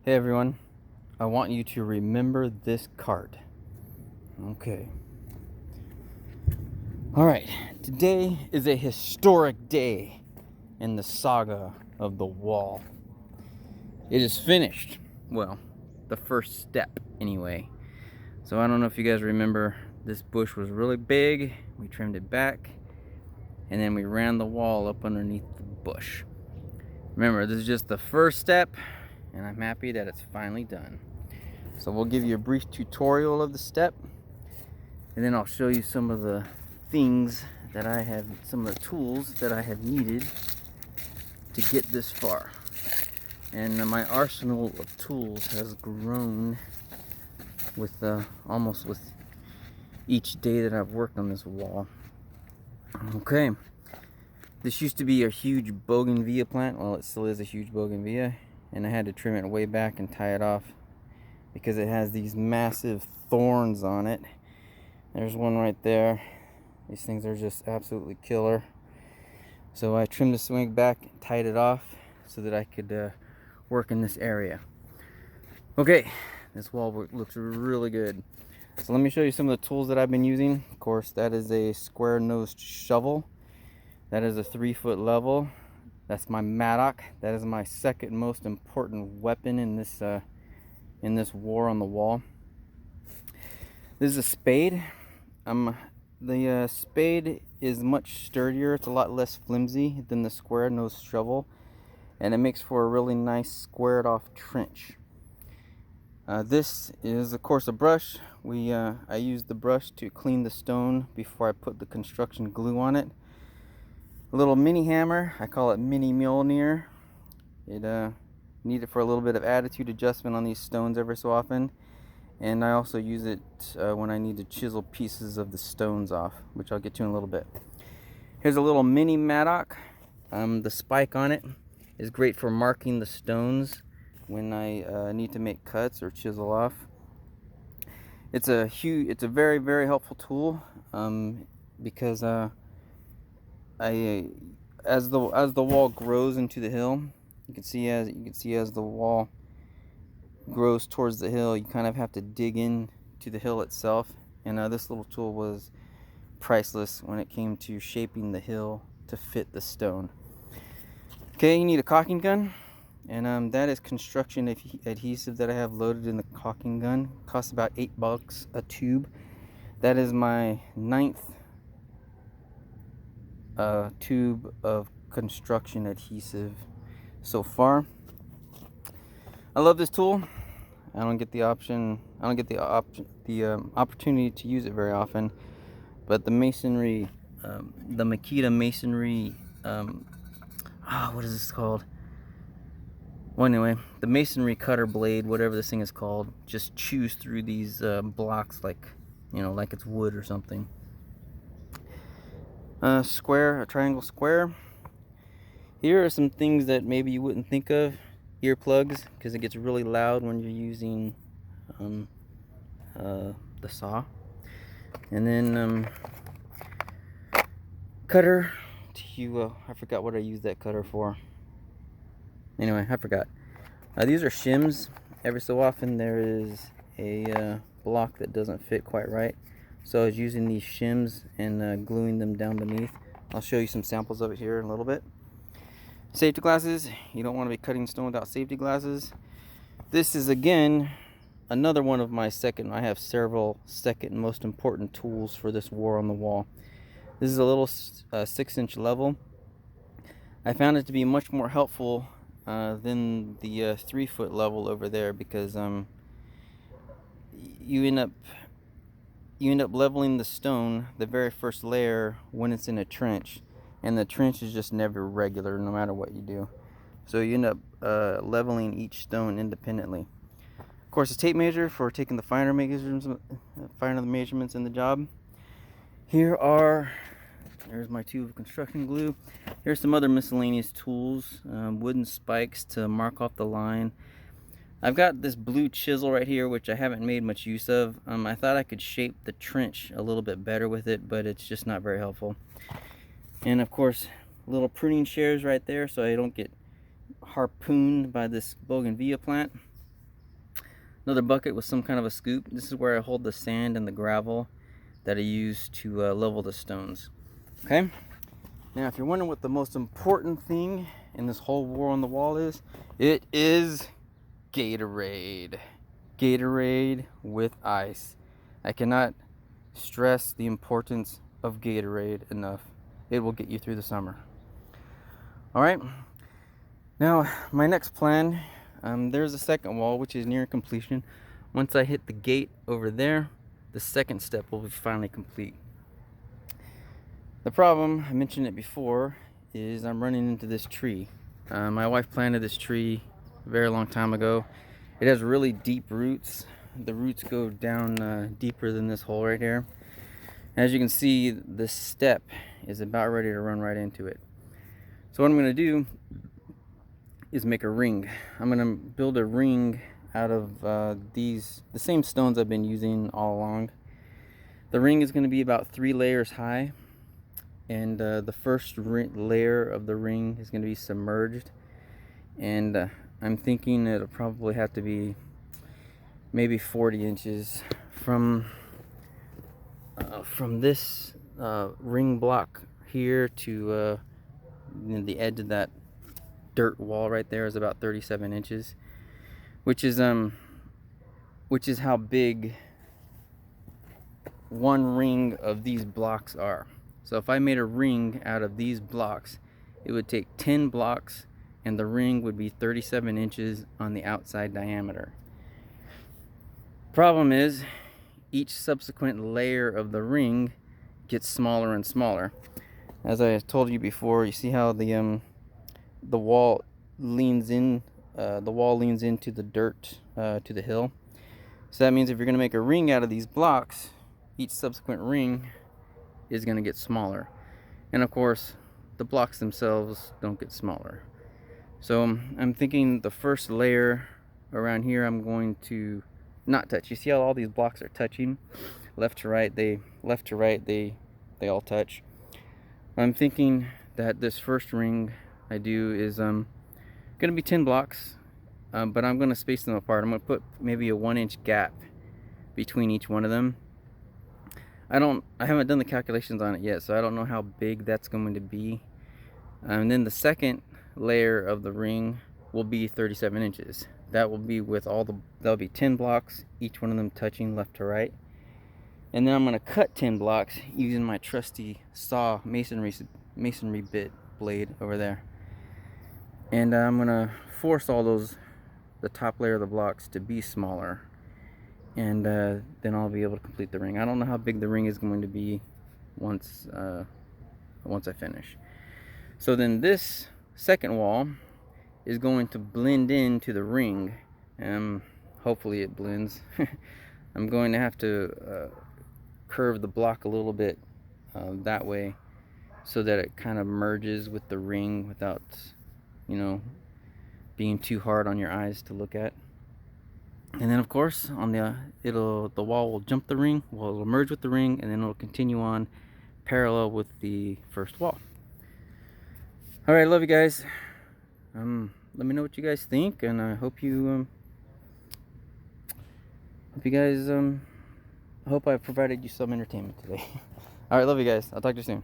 Hey everyone, I want you to remember this card. Okay. Alright, today is a historic day in the saga of the wall. It is finished. Well, the first step anyway. So I don't know if you guys remember, this bush was really big. We trimmed it back and then we ran the wall up underneath the bush. Remember, this is just the first step and I'm happy that it's finally done. So we'll give you a brief tutorial of the step, and then I'll show you some of the things that I have, some of the tools that I have needed to get this far. And my arsenal of tools has grown with almost with each day that I've worked on this wall. Okay, this used to be a huge bougainvillea plant. Well, it still is a huge bougainvillea, and I had to trim it way back and tie it off because it has these massive thorns on it. There's one right there. These things are just absolutely killer. So I trimmed the swing back and tied it off so that I could work in this area. Okay, this wall looks really good. So let me show you some of the tools that I've been using. Of course, that is a square-nosed shovel. That is a 3-foot level. That's my mattock. That is my second most important weapon in this war on the wall. This is a spade. The spade is much sturdier. It's a lot less flimsy than the square-nosed shovel, and it makes for a really nice squared-off trench. This is, of course, a brush. I used the brush to clean the stone before I put the construction glue on it. A little mini hammer. I call it Mini Mjolnir. It need it for a little bit of attitude adjustment on these stones every so often. And I also use it when I need to chisel pieces of the stones off, which I'll get to in a little bit. Here's a little mini mattock. The spike on it is great for marking the stones when I need to make cuts or chisel off. It's a very, very helpful tool because as the wall grows into the hill, you can see as the wall grows towards the hill, you kind of have to dig in to the hill itself, and this little tool was priceless when it came to shaping the hill to fit the stone. Okay, you need a caulking gun, and that is construction adhesive that I have loaded in the caulking gun. It costs about $8 a tube. That is my 9th tube of construction adhesive so far. I love this tool. I don't get the opportunity to use it very often, but the masonry, the Makita masonry, what is this called? Well, anyway, the masonry cutter blade, whatever this thing is called, just chews through these blocks like it's wood or something. A triangle square. Here are some things that maybe you wouldn't think of. Earplugs, because it gets really loud when you're using the saw. And then cutter I forgot what I used that cutter for. Anyway, I forgot. These are shims. Every so often there is a block that doesn't fit quite right, so I was using these shims and gluing them down beneath. I'll show you some samples of it here in a little bit. Safety glasses. You don't want to be cutting stone without safety glasses. This is again another one of my I have several second most important tools for this war on the wall. This is a little 6-inch level. I found it to be much more helpful than the 3-foot level over there, because you end up leveling the stone, the very first layer, when it's in a trench, and the trench is just never regular no matter what you do. So you end up leveling each stone independently. Of course, a tape measure for taking the finer measurements in the job. Here's my tube of construction glue. Here's some other miscellaneous tools, wooden spikes to mark off the line. I've got this blue chisel right here, which I haven't made much use of. I thought I could shape the trench a little bit better with it, but it's just not very helpful. And of course, little pruning shears right there so I don't get harpooned by this bougainvillea plant. Another bucket with some kind of a scoop. This is where I hold the sand and the gravel that I use to level the stones. Okay? Now, if you're wondering what the most important thing in this whole war on the wall is, it is Gatorade. Gatorade with ice. I cannot stress the importance of Gatorade enough. It will get you through the summer. Alright? Now, my next plan, there's a second wall which is near completion. Once I hit the gate over there, the second step will be finally complete. The problem, I mentioned it before, is I'm running into this tree. My wife planted this tree a very long time ago. It has really deep roots. The roots go down deeper than this hole right here. As you can see, this step is about ready to run right into it. So what I'm going to do is make a ring. I'm going to build a ring out of the same stones I've been using all along. The ring is going to be about 3 layers high, and the first layer of the ring is going to be submerged, and I'm thinking it'll probably have to be maybe 40 inches from this ring block here to the edge of that dirt wall right there is about 37 inches, which is how big one ring of these blocks are. So if I made a ring out of these blocks, it would take 10 blocks and the ring would be 37 inches on the outside diameter. Problem is, each subsequent layer of the ring gets smaller and smaller. As I told you before, you see how the wall leans in, into the dirt, to the hill. So that means if you're going to make a ring out of these blocks, each subsequent ring is going to get smaller. And of course, the blocks themselves don't get smaller. So I'm thinking the first layer around here I'm going to not touch. You see how all these blocks are touching? Left to right, they all touch. I'm thinking that this first ring I do is going to be 10 blocks, but I'm going to space them apart. I'm going to put maybe a 1-inch gap between each one of them. I haven't done the calculations on it yet, so I don't know how big that's going to be. And then the second layer of the ring will be 37 inches. That will be with that'll be 10 blocks, each one of them touching left to right. And then I'm going to cut 10 blocks using my trusty saw masonry bit blade over there. And I'm going to force the top layer of the blocks to be smaller. And then I'll be able to complete the ring. I don't know how big the ring is going to be once I finish. So then this second wall is going to blend into the ring. Hopefully it blends. I'm going to have to curve the block a little bit that way, so that it kind of merges with the ring without, being too hard on your eyes to look at. And then of course on the wall will jump the ring, it'll merge with the ring, and then it'll continue on parallel with the first wall. All right, love you guys. Let me know what you guys think, and I hope you I hope I provided you some entertainment today. All right, love you guys. I'll talk to you soon.